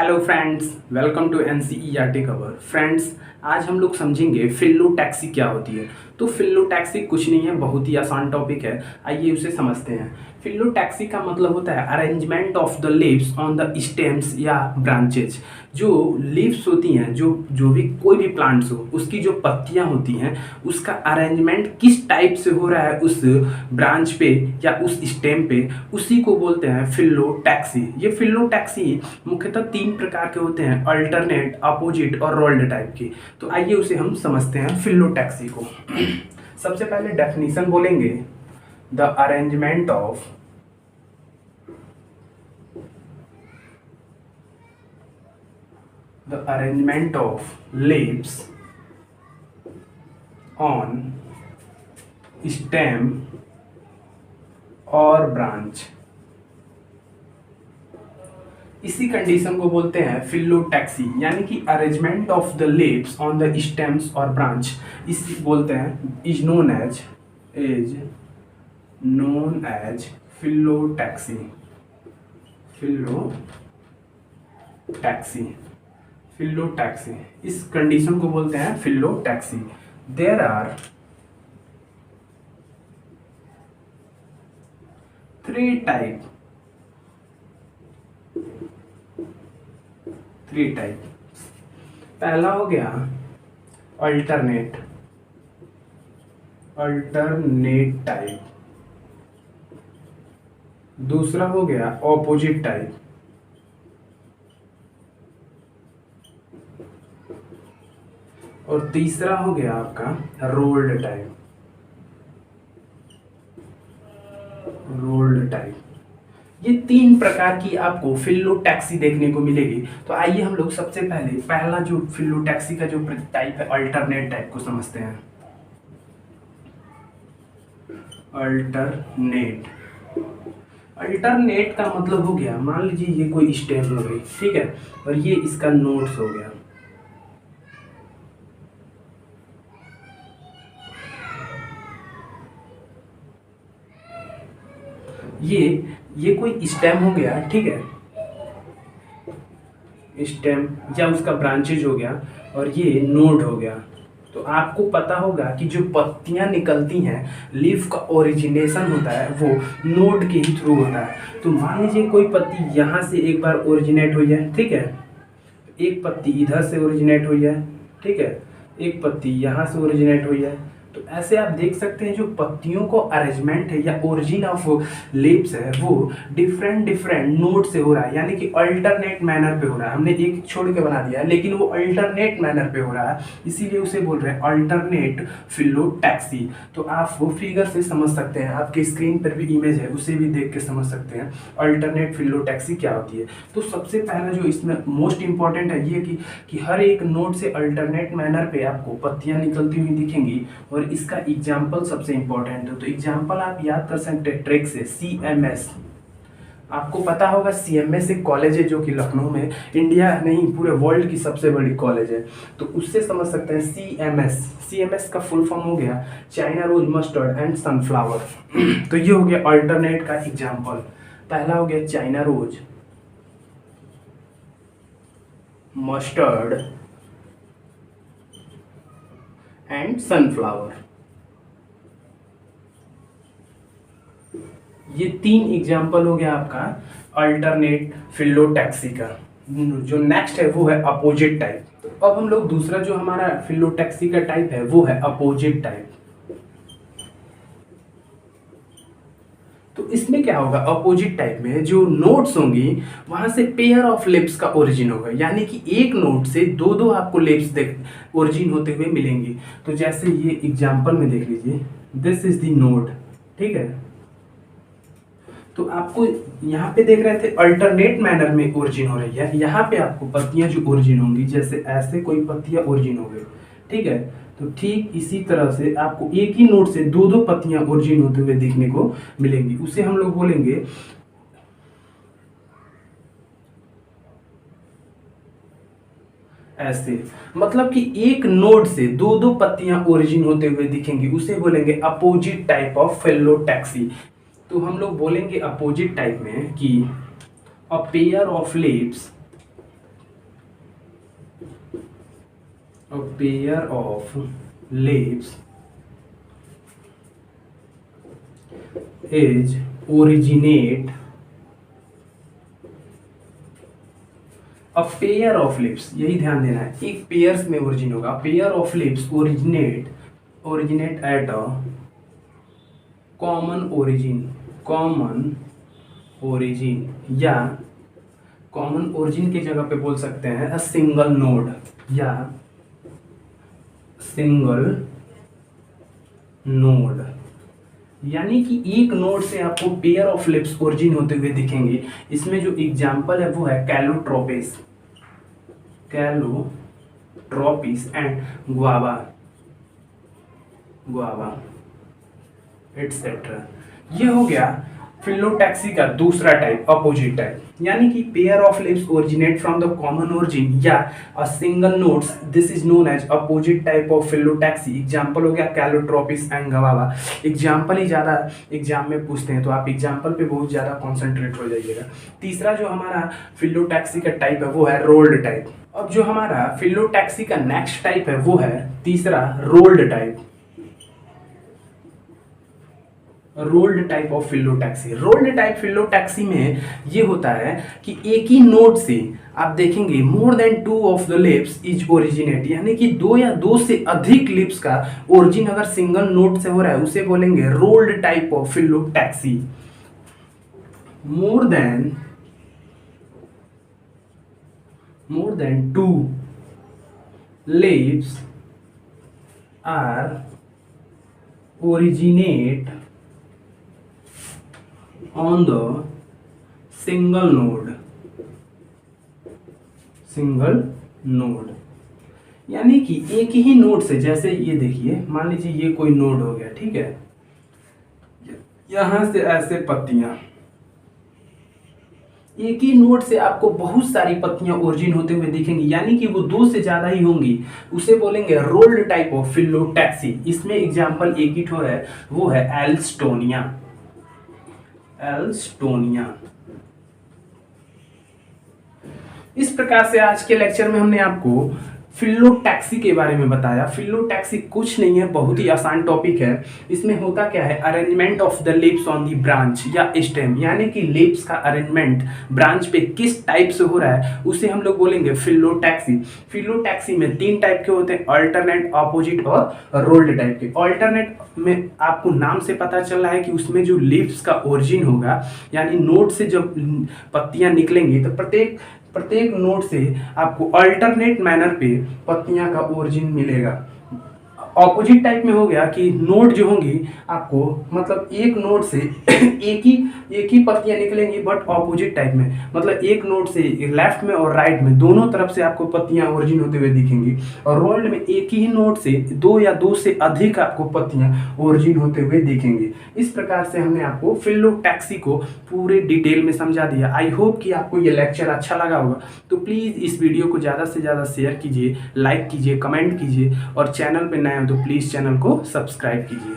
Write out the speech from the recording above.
Hello friends, welcome to NCERT cover. Friends, आज हम लोग समझेंगे फिल्लोटैक्सी क्या होती है। तो फिल्लोटैक्सी कुछ नहीं है, बहुत ही आसान टॉपिक है। आइए उसे समझते हैं। फिल्लोटैक्सी का मतलब होता है arrangement of the leaves on the stems या ब्रांचेज। जो लीव्स होती हैं, जो भी कोई भी प्लांट्स हो, उसकी जो पत्तियां होती हैं, उसका अरेंजमेंट किस टाइप से हो रहा है उस ब्रांच पे या उस स्टेम पे, उसी को बोलते हैं फिल्लोटैक्सी। ये फिल्लोटैक्सी मुख्यतः तीन प्रकार के होते हैं, अल्टरनेट, अपोजिट और रोल्ड टाइप के। तो आइए उसे हम समझते हैं फिल्लोटैक्सी को। सबसे पहले डेफिनेशन बोलेंगे, the arrangement of leaves on stem और ब्रांच। इसी कंडीशन को बोलते हैं फिल्लोटैक्सी, यानी कि arrangement of the leaves on the stems और ब्रांच। इसी बोलते हैं इज नोन एज फिल्लोटैक्सी। फिल्लोटैक्सी इस कंडीशन को बोलते हैं फिल्लोटैक्सी। देयर आर थ्री टाइप पहला हो गया अल्टरनेट टाइप। दूसरा हो गया ऑपोजिट टाइप। और तीसरा हो गया आपका रोल्ड टाइप। ये तीन प्रकार की आपको फिल्लोटैक्सी देखने को मिलेगी। तो आइए हम लोग सबसे पहले पहला जो फिल्लोटैक्सी का जो टाइप है, अल्टरनेट टाइप को समझते हैं। अल्टरनेट का मतलब हो गया, मान लीजिए ये कोई स्टेम हो गई, ठीक है, और ये इसका नोड्स हो गया। ये कोई स्टेम हो गया, ठीक है, स्टेम या उसका ब्रांचेज हो गया, और ये नोड हो गया। तो आपको पता होगा कि जो पत्तियां निकलती हैं, लीफ का ओरिजिनेशन होता है वो नोड के ही थ्रू होता है। तो मान लीजिए कोई पत्ती यहाँ से एक बार ओरिजिनेट हुई है, ठीक है, एक पत्ती इधर से ओरिजिनेट हुई है, ठीक है, एक पत्ती यहाँ से ओरिजिनेट हुई है। तो ऐसे आप देख सकते हैं जो पत्तियों को अरेंजमेंट है या ओरिजिन ऑफ लीव्स है वो डिफरेंट नोड से हो रहा है, यानी कि अल्टरनेट मैनर पे हो रहा है। हमने एक छोड़ के बना दिया है, लेकिन वो अल्टरनेट मैनर पे हो रहा है, इसीलिए उसे बोल रहे हैं अल्टरनेट फिल्लोटैक्सी। तो आप वो फिगर से समझ सकते हैं, आपके स्क्रीन पर भी इमेज है, उसे भी देख के समझ सकते हैं अल्टरनेट फिल्लोटैक्सी क्या होती है। तो सबसे पहला जो इसमें मोस्ट इंपॉर्टेंट है ये कि हर एक नोड से अल्टरनेट मैनर पे आपको पत्तियां निकलती हुई दिखेंगी, और इसका एग्जाम्पल सबसे इंपॉर्टेंट है। तो एग्जाम्पल आप याद कर सकते हैं ट्रिक से, CMS। आपको पता होगा CMS एक कॉलेज है जो कि लखनऊ में, इंडिया नहीं पूरे वर्ल्ड की सबसे बड़ी कॉलेज है। तो उससे समझ सकते हैं CMS का फुल फॉर्म हो गया China rose mustard and sunflower. तो ये हो गया अल्टरनेट का एग्जाम्पल। पहला हो गया China rose, mustard and sunflower. ये तीन एग्जाम्पल हो गया आपका अल्टरनेट फिल्लोटैक्सी का। जो नेक्स्ट है वो है अपोजिट टाइप। तो अब हम लोग दूसरा जो हमारा फिल्लोटैक्सी का टाइप है वो है अपोजिट टाइप। तो इसमें क्या होगा, अपोजिट टाइप में जो नोड्स होंगी वहां से पेयर ऑफ लिप्स का ओरिजिन होगा, यानी कि एक नोड से दो आपको लिप्स ओरिजिन होते हुए मिलेंगी। तो जैसे ये एग्जांपल में देख लीजिए, दिस इज द नोड, ठीक है। तो आपको यहाँ पे देख रहे थे अल्टरनेट मैनर में ओरिजिन हो रही है, यहाँ पे आपको पत्तियां जो ओरिजिन होंगी, जैसे ऐसे कोई पत्तियां ओरिजिन हो गई, ठीक है। तो ठीक इसी तरह से आपको एक ही नोड से दो पत्तियां ओरिजिन होते हुए देखने को मिलेंगी, उसे हम लोग बोलेंगे ऐसे। मतलब कि एक नोड से दो पत्तियां ओरिजिन होते हुए दिखेंगी, उसे बोलेंगे अपोजिट टाइप ऑफ फिल्लोटैक्सी। तो हम लोग बोलेंगे अपोजिट टाइप में कि a pair of leaves a pair of leaves is originate a pair of lips, यही ध्यान देना है, एक पेयर्स में ओरिजिन होगा। Pair of leaves originate at a common origin या कॉमन ओरिजिन की जगह पे बोल सकते हैं अ सिंगल नोड या सिंगल नोड, यानी कि एक नोड से आपको पेयर ऑफ लिप्स ओरिजिन होते हुए दिखेंगे। इसमें जो एग्जांपल है वो है कैलोट्रोपिस एंड गुआवा एटसेट्रा। ये हो गया फिलोटैक्सी का दूसरा टाइप, अपोजिट टाइप, यानी कि pair of leaves originate from the common origin या a single nodes, this is known as opposite type of phyllotaxy. Example हो गया कैलोट्रोपिस एंड गवावा। एग्जांपल ही ज़्यादा एग्जाम में पूछते हैं तो आप एग्जांपल पे बहुत ज़्यादा कॉन्सेंट्रेट हो जाइएगा। तीसरा जो हमारा फिलोटैक्सी का टाइप है वो है रोल्ड टाइप। अब जो हमारा फिलोटैक्सी का नेक्स्ट टाइप है वो है तीसरा rolled type. Rolled type of phyllotaxy. Rolled type phyllotaxy में ये होता है कि एक ही नोड से आप देखेंगे more than 2 of the lips is originate, यानी कि 2 या 2 से अधिक लिप्स का ओरिजिन अगर सिंगल नोड से हो रहा है उसे बोलेंगे rolled type of phyllotaxy. More than 2 lips are originate on the single node, यानी कि एक ही नोड से, जैसे ये देखिए मान लीजिए ये कोई नोड हो गया, ठीक है, यहां से ऐसे पत्तियां, एक ही नोड से आपको बहुत सारी पत्तियां ओरिजिन होते हुए दिखेंगी, यानी कि वो 2 से ज्यादा ही होंगी, उसे बोलेंगे रोल्ड टाइप ऑफ फिलोटैक्सी। इसमें एग्जांपल एक ही ठो है, वो है एल्स्टोनिया। इस प्रकार से आज के लेक्चर में हमने आपको फिलोटैक्सी के बारे में बताया। फिलोटैक्सी कुछ नहीं है, बहुत ही आसान टॉपिक है। इसमें होता क्या है, arrangement of the lips on the branch या स्टेम, यानी कि लिप्स का अरेंजमेंट ब्रांच पे किस टाइप से हो रहा है उसे हम लोग बोलेंगे फिलोटैक्सी। फिलोटैक्सी में 3 टाइप के होते हैं, अल्टरनेट, अपोजिट और रोल्ड टाइप के। अल्टरनेट में आपको नाम से पता चल रहा है कि उसमें जो लिप्स का ओरिजिन होगा, यानी नोड से जब पत्तियां निकलेंगी तो प्रत्येक नोड से आपको अल्टरनेट मैनर पे पत्तियां का ओरिजिन मिलेगा। ऑपोजिट टाइप में हो गया कि नोड जो होंगी आपको, मतलब एक नोड से एक ही पत्तियां निकलेंगी, बट ऑपोजिट टाइप में, मतलब एक नोड से लेफ्ट में और राइट में दोनों तरफ से आपको पत्तियां ओरिजिन होते हुए दिखेंगी। और रोल्ड में एक ही नोड से 2 या 2 से अधिक आपको पत्तियां ओरिजिन होते हुए दिखेंगी। इस प्रकार से हमने आपको फिलोटैक्सी को पूरे डिटेल में समझा दिया। आई होप कि आपको ये लेक्चर अच्छा लगा होगा, तो प्लीज़ इस वीडियो को ज़्यादा से ज़्यादा शेयर कीजिए, लाइक कीजिए, कमेंट कीजिए, और चैनल पर नए हो तो प्लीज़ चैनल को सब्सक्राइब कीजिए।